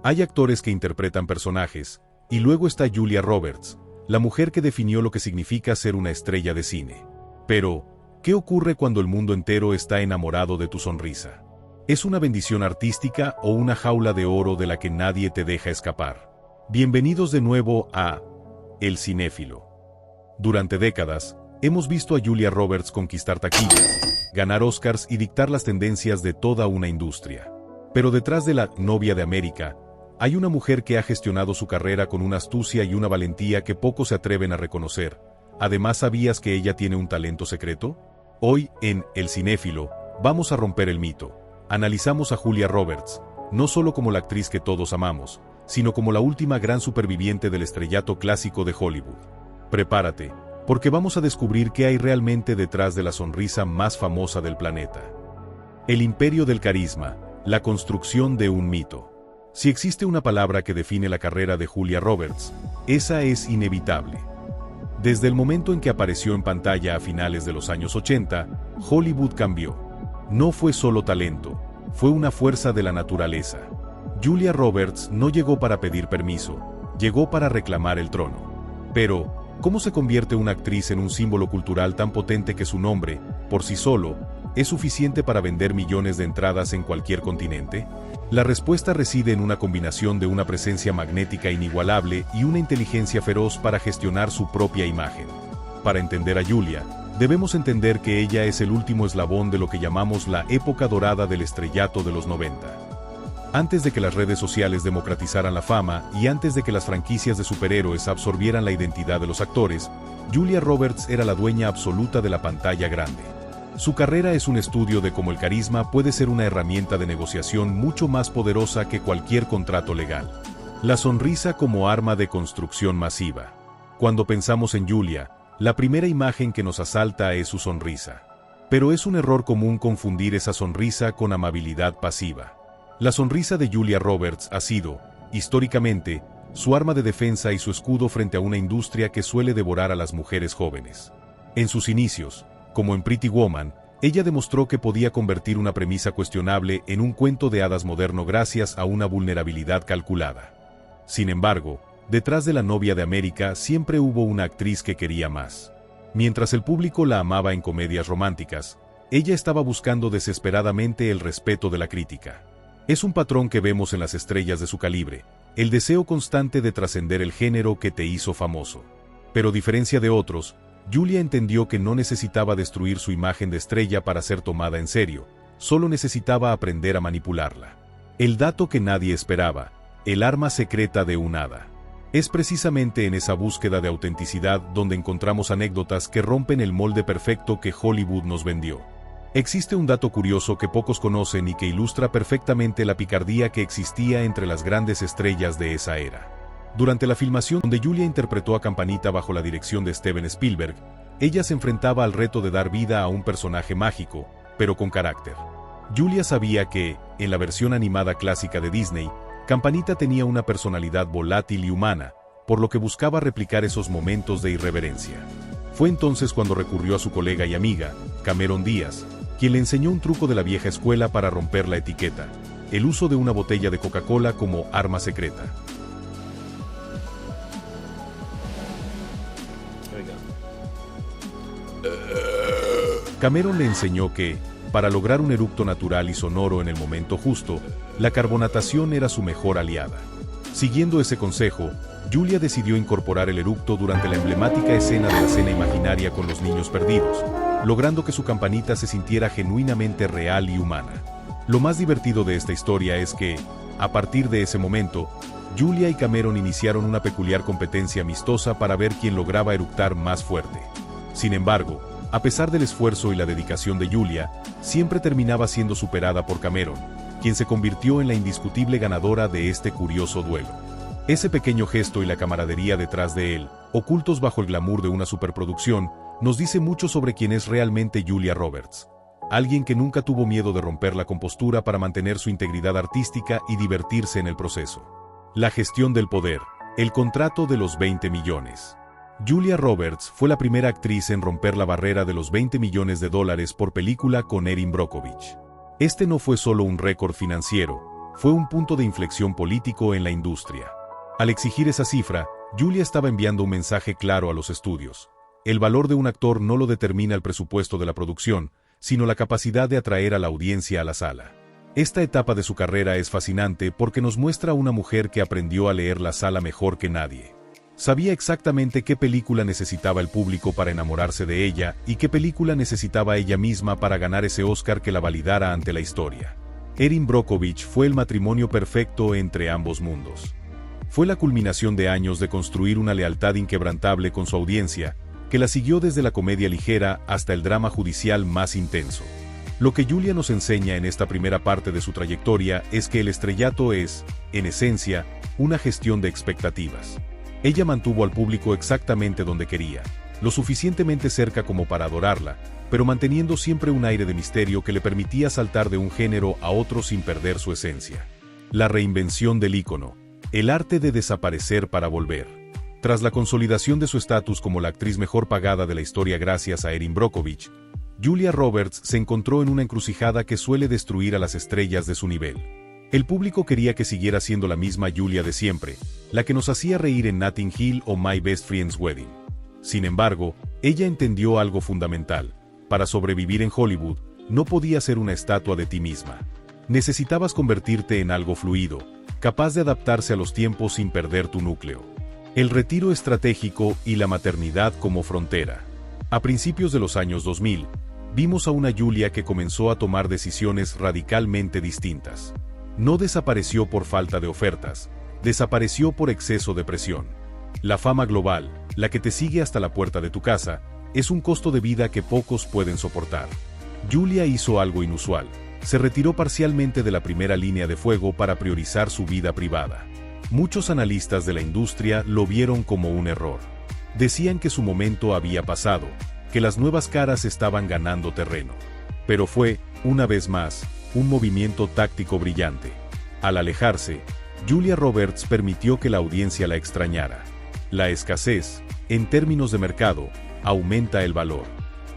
Hay actores que interpretan personajes, y luego está Julia Roberts, la mujer que definió lo que significa ser una estrella de cine. Pero, ¿qué ocurre cuando el mundo entero está enamorado de tu sonrisa? ¿Es una bendición artística o una jaula de oro de la que nadie te deja escapar? Bienvenidos de nuevo a El Cinéfilo. Durante décadas, hemos visto a Julia Roberts conquistar taquillas, ganar Oscars y dictar las tendencias de toda una industria. Pero detrás de la novia de América, hay una mujer que ha gestionado su carrera con una astucia y una valentía que pocos se atreven a reconocer. Además, ¿sabías que ella tiene un talento secreto? Hoy, en El Cinéfilo, vamos a romper el mito. Analizamos a Julia Roberts, no solo como la actriz que todos amamos, sino como la última gran superviviente del estrellato clásico de Hollywood. Prepárate, porque vamos a descubrir qué hay realmente detrás de la sonrisa más famosa del planeta. El imperio del carisma, la construcción de un mito. Si existe una palabra que define la carrera de Julia Roberts, esa es inevitable. Desde el momento en que apareció en pantalla a finales de los años 80, Hollywood cambió. No fue solo talento, fue una fuerza de la naturaleza. Julia Roberts no llegó para pedir permiso, llegó para reclamar el trono. Pero, ¿cómo se convierte una actriz en un símbolo cultural tan potente que su nombre, por sí solo, es suficiente para vender millones de entradas en cualquier continente? La respuesta reside en una combinación de una presencia magnética inigualable y una inteligencia feroz para gestionar su propia imagen. Para entender a Julia, debemos entender que ella es el último eslabón de lo que llamamos la época dorada del estrellato de los 90. Antes de que las redes sociales democratizaran la fama y antes de que las franquicias de superhéroes absorbieran la identidad de los actores, Julia Roberts era la dueña absoluta de la pantalla grande. Su carrera es un estudio de cómo el carisma puede ser una herramienta de negociación mucho más poderosa que cualquier contrato legal. La sonrisa como arma de construcción masiva. Cuando pensamos en Julia, la primera imagen que nos asalta es su sonrisa. Pero es un error común confundir esa sonrisa con amabilidad pasiva. La sonrisa de Julia Roberts ha sido, históricamente, su arma de defensa y su escudo frente a una industria que suele devorar a las mujeres jóvenes. En sus inicios, como en Pretty Woman, ella demostró que podía convertir una premisa cuestionable en un cuento de hadas moderno gracias a una vulnerabilidad calculada. Sin embargo, detrás de la novia de América siempre hubo una actriz que quería más. Mientras el público la amaba en comedias románticas, ella estaba buscando desesperadamente el respeto de la crítica. Es un patrón que vemos en las estrellas de su calibre, el deseo constante de trascender el género que te hizo famoso. Pero a diferencia de otros, Julia entendió que no necesitaba destruir su imagen de estrella para ser tomada en serio, solo necesitaba aprender a manipularla. El dato que nadie esperaba, el arma secreta de un hada. Es precisamente en esa búsqueda de autenticidad donde encontramos anécdotas que rompen el molde perfecto que Hollywood nos vendió. Existe un dato curioso que pocos conocen y que ilustra perfectamente la picardía que existía entre las grandes estrellas de esa era. Durante la filmación donde Julia interpretó a Campanita bajo la dirección de Steven Spielberg, ella se enfrentaba al reto de dar vida a un personaje mágico, pero con carácter. Julia sabía que, en la versión animada clásica de Disney, Campanita tenía una personalidad volátil y humana, por lo que buscaba replicar esos momentos de irreverencia. Fue entonces cuando recurrió a su colega y amiga, Cameron Díaz, quien le enseñó un truco de la vieja escuela para romper la etiqueta, el uso de una botella de Coca-Cola como arma secreta. Cameron le enseñó que, para lograr un eructo natural y sonoro en el momento justo, la carbonatación era su mejor aliada. Siguiendo ese consejo, Julia decidió incorporar el eructo durante la emblemática escena de la cena imaginaria con los niños perdidos, logrando que su campanita se sintiera genuinamente real y humana. Lo más divertido de esta historia es que, a partir de ese momento, Julia y Cameron iniciaron una peculiar competencia amistosa para ver quién lograba eructar más fuerte. Sin embargo, a pesar del esfuerzo y la dedicación de Julia, siempre terminaba siendo superada por Cameron, quien se convirtió en la indiscutible ganadora de este curioso duelo. Ese pequeño gesto y la camaradería detrás de él, ocultos bajo el glamour de una superproducción, nos dice mucho sobre quién es realmente Julia Roberts. Alguien que nunca tuvo miedo de romper la compostura para mantener su integridad artística y divertirse en el proceso. La gestión del poder, el contrato de los 20 millones. Julia Roberts fue la primera actriz en romper la barrera de los $20 millones por película con Erin Brockovich. Este no fue solo un récord financiero, fue un punto de inflexión político en la industria. Al exigir esa cifra, Julia estaba enviando un mensaje claro a los estudios. El valor de un actor no lo determina el presupuesto de la producción, sino la capacidad de atraer a la audiencia a la sala. Esta etapa de su carrera es fascinante porque nos muestra a una mujer que aprendió a leer la sala mejor que nadie. Sabía exactamente qué película necesitaba el público para enamorarse de ella y qué película necesitaba ella misma para ganar ese Oscar que la validara ante la historia. Erin Brockovich fue el matrimonio perfecto entre ambos mundos. Fue la culminación de años de construir una lealtad inquebrantable con su audiencia, que la siguió desde la comedia ligera hasta el drama judicial más intenso. Lo que Julia nos enseña en esta primera parte de su trayectoria es que el estrellato es, en esencia, una gestión de expectativas. Ella mantuvo al público exactamente donde quería, lo suficientemente cerca como para adorarla, pero manteniendo siempre un aire de misterio que le permitía saltar de un género a otro sin perder su esencia. La reinvención del ícono, el arte de desaparecer para volver. Tras la consolidación de su estatus como la actriz mejor pagada de la historia gracias a Erin Brockovich, Julia Roberts se encontró en una encrucijada que suele destruir a las estrellas de su nivel. El público quería que siguiera siendo la misma Julia de siempre, la que nos hacía reír en Notting Hill o My Best Friend's Wedding. Sin embargo, ella entendió algo fundamental. Para sobrevivir en Hollywood, no podías ser una estatua de ti misma. Necesitabas convertirte en algo fluido, capaz de adaptarse a los tiempos sin perder tu núcleo. El retiro estratégico y la maternidad como frontera. A principios de los años 2000, vimos a una Julia que comenzó a tomar decisiones radicalmente distintas. No desapareció por falta de ofertas, desapareció por exceso de presión. La fama global, la que te sigue hasta la puerta de tu casa, es un costo de vida que pocos pueden soportar. Julia hizo algo inusual, se retiró parcialmente de la primera línea de fuego para priorizar su vida privada. Muchos analistas de la industria lo vieron como un error. Decían que su momento había pasado, que las nuevas caras estaban ganando terreno. Pero fue, una vez más, un movimiento táctico brillante. Al alejarse, Julia Roberts permitió que la audiencia la extrañara. La escasez, en términos de mercado, aumenta el valor.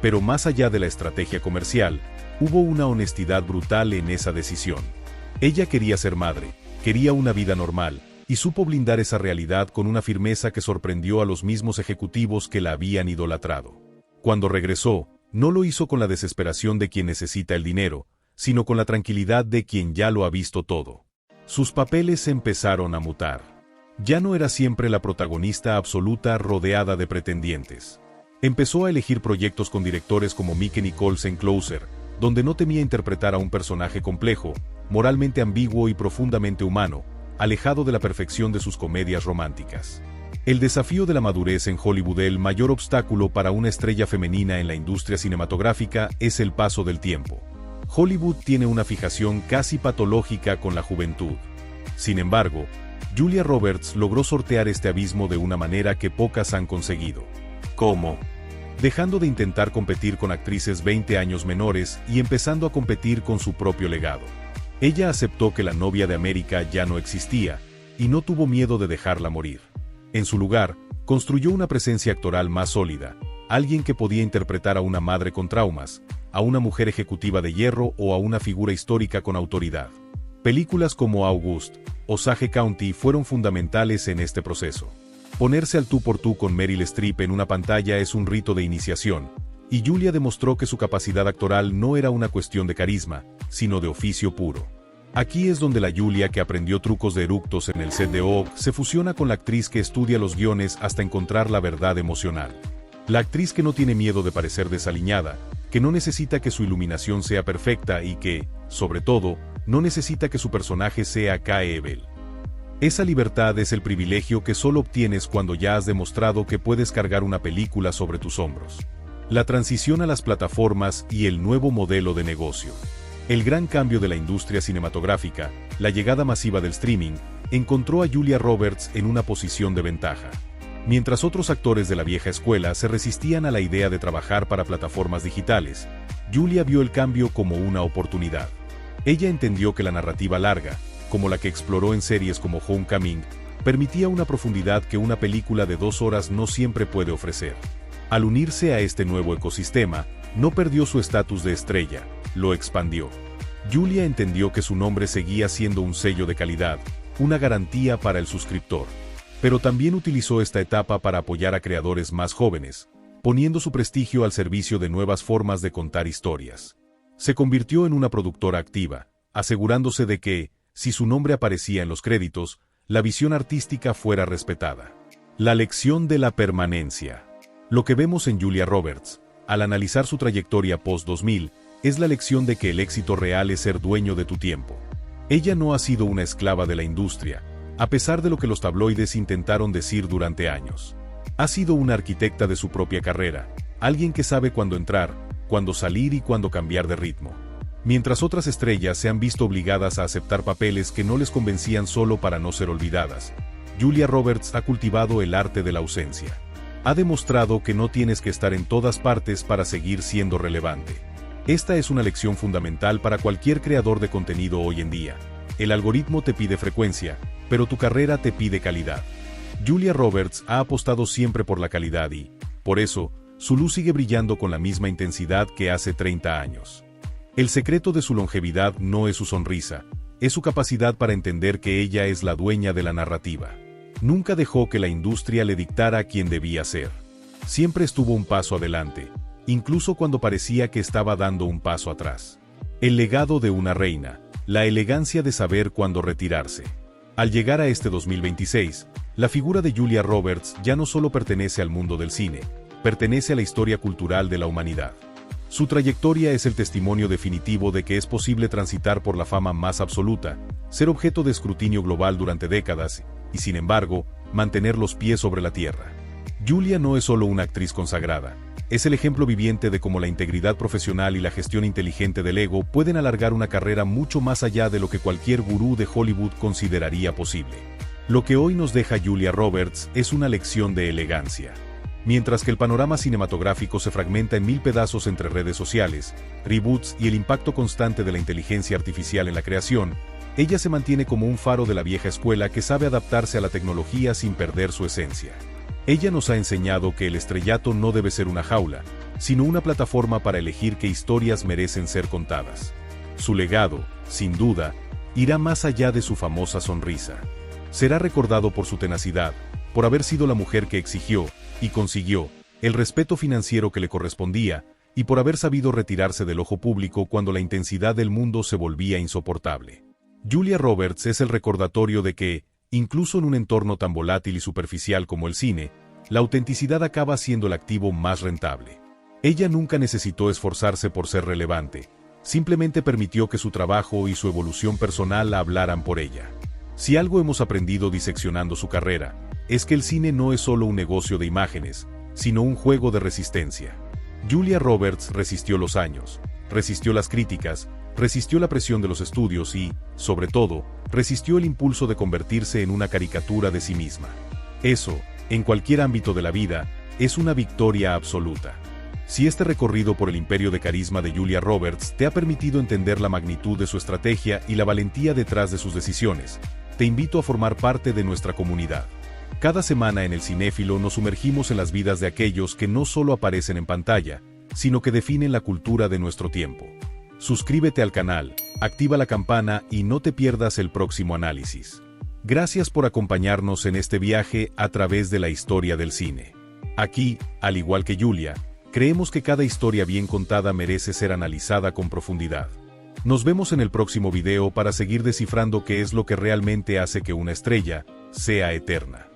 Pero más allá de la estrategia comercial, hubo una honestidad brutal en esa decisión. Ella quería ser madre, quería una vida normal, y supo blindar esa realidad con una firmeza que sorprendió a los mismos ejecutivos que la habían idolatrado. Cuando regresó, no lo hizo con la desesperación de quien necesita el dinero, sino con la tranquilidad de quien ya lo ha visto todo. Sus papeles empezaron a mutar. Ya no era siempre la protagonista absoluta rodeada de pretendientes. Empezó a elegir proyectos con directores como Mike Nichols en Closer, donde no temía interpretar a un personaje complejo, moralmente ambiguo y profundamente humano, alejado de la perfección de sus comedias románticas. El desafío de la madurez en Hollywood. El mayor obstáculo para una estrella femenina en la industria cinematográfica es el paso del tiempo. Hollywood tiene una fijación casi patológica con la juventud. Sin embargo, Julia Roberts logró sortear este abismo de una manera que pocas han conseguido. ¿Cómo? Dejando de intentar competir con actrices 20 años menores y empezando a competir con su propio legado. Ella aceptó que la novia de América ya no existía, y no tuvo miedo de dejarla morir. En su lugar, construyó una presencia actoral más sólida, alguien que podía interpretar a una madre con traumas, a una mujer ejecutiva de hierro o a una figura histórica con autoridad. Películas como August, Osage County fueron fundamentales en este proceso. Ponerse al tú por tú con Meryl Streep en una pantalla es un rito de iniciación, y Julia demostró que su capacidad actoral no era una cuestión de carisma, sino de oficio puro. Aquí es donde la Julia que aprendió trucos de eructos en el set de OG se fusiona con la actriz que estudia los guiones hasta encontrar la verdad emocional. La actriz que no tiene miedo de parecer desaliñada, que no necesita que su iluminación sea perfecta y que, sobre todo, no necesita que su personaje sea Kate Ebel. Esa libertad es el privilegio que solo obtienes cuando ya has demostrado que puedes cargar una película sobre tus hombros. La transición a las plataformas y el nuevo modelo de negocio. El gran cambio de la industria cinematográfica, la llegada masiva del streaming, encontró a Julia Roberts en una posición de ventaja. Mientras otros actores de la vieja escuela se resistían a la idea de trabajar para plataformas digitales, Julia vio el cambio como una oportunidad. Ella entendió que la narrativa larga, como la que exploró en series como Homecoming, permitía una profundidad que una película de 2 horas no siempre puede ofrecer. Al unirse a este nuevo ecosistema, no perdió su estatus de estrella, lo expandió. Julia entendió que su nombre seguía siendo un sello de calidad, una garantía para el suscriptor. Pero también utilizó esta etapa para apoyar a creadores más jóvenes, poniendo su prestigio al servicio de nuevas formas de contar historias. Se convirtió en una productora activa, asegurándose de que, si su nombre aparecía en los créditos, la visión artística fuera respetada. La lección de la permanencia. Lo que vemos en Julia Roberts, al analizar su trayectoria post-2000, es la lección de que el éxito real es ser dueño de tu tiempo. Ella no ha sido una esclava de la industria, a pesar de lo que los tabloides intentaron decir durante años. Ha sido una arquitecta de su propia carrera, alguien que sabe cuándo entrar, cuándo salir y cuándo cambiar de ritmo. Mientras otras estrellas se han visto obligadas a aceptar papeles que no les convencían solo para no ser olvidadas, Julia Roberts ha cultivado el arte de la ausencia. Ha demostrado que no tienes que estar en todas partes para seguir siendo relevante. Esta es una lección fundamental para cualquier creador de contenido hoy en día. El algoritmo te pide frecuencia, pero tu carrera te pide calidad. Julia Roberts ha apostado siempre por la calidad y, por eso, su luz sigue brillando con la misma intensidad que hace 30 años. El secreto de su longevidad no es su sonrisa, es su capacidad para entender que ella es la dueña de la narrativa. Nunca dejó que la industria le dictara quién debía ser. Siempre estuvo un paso adelante, incluso cuando parecía que estaba dando un paso atrás. El legado de una reina, la elegancia de saber cuándo retirarse. Al llegar a este 2026, la figura de Julia Roberts ya no solo pertenece al mundo del cine, pertenece a la historia cultural de la humanidad. Su trayectoria es el testimonio definitivo de que es posible transitar por la fama más absoluta, ser objeto de escrutinio global durante décadas, y sin embargo, mantener los pies sobre la tierra. Julia no es solo una actriz consagrada, es el ejemplo viviente de cómo la integridad profesional y la gestión inteligente del ego pueden alargar una carrera mucho más allá de lo que cualquier gurú de Hollywood consideraría posible. Lo que hoy nos deja Julia Roberts es una lección de elegancia. Mientras que el panorama cinematográfico se fragmenta en 1000 pedazos entre redes sociales, reboots y el impacto constante de la inteligencia artificial en la creación, ella se mantiene como un faro de la vieja escuela que sabe adaptarse a la tecnología sin perder su esencia. Ella nos ha enseñado que el estrellato no debe ser una jaula, sino una plataforma para elegir qué historias merecen ser contadas. Su legado, sin duda, irá más allá de su famosa sonrisa. Será recordado por su tenacidad, por haber sido la mujer que exigió, y consiguió, el respeto financiero que le correspondía, y por haber sabido retirarse del ojo público cuando la intensidad del mundo se volvía insoportable. Julia Roberts es el recordatorio de que, incluso en un entorno tan volátil y superficial como el cine, la autenticidad acaba siendo el activo más rentable. Ella nunca necesitó esforzarse por ser relevante, simplemente permitió que su trabajo y su evolución personal la hablaran por ella. Si algo hemos aprendido diseccionando su carrera, es que el cine no es solo un negocio de imágenes, sino un juego de resistencia. Julia Roberts resistió los años, resistió las críticas, resistió la presión de los estudios y, sobre todo, resistió el impulso de convertirse en una caricatura de sí misma. Eso, en cualquier ámbito de la vida, es una victoria absoluta. Si este recorrido por el imperio de carisma de Julia Roberts te ha permitido entender la magnitud de su estrategia y la valentía detrás de sus decisiones, te invito a formar parte de nuestra comunidad. Cada semana en El Cinéfilo nos sumergimos en las vidas de aquellos que no solo aparecen en pantalla, sino que definen la cultura de nuestro tiempo. Suscríbete al canal, activa la campana y no te pierdas el próximo análisis. Gracias por acompañarnos en este viaje a través de la historia del cine. Aquí, al igual que Julia, creemos que cada historia bien contada merece ser analizada con profundidad. Nos vemos en el próximo video para seguir descifrando qué es lo que realmente hace que una estrella sea eterna.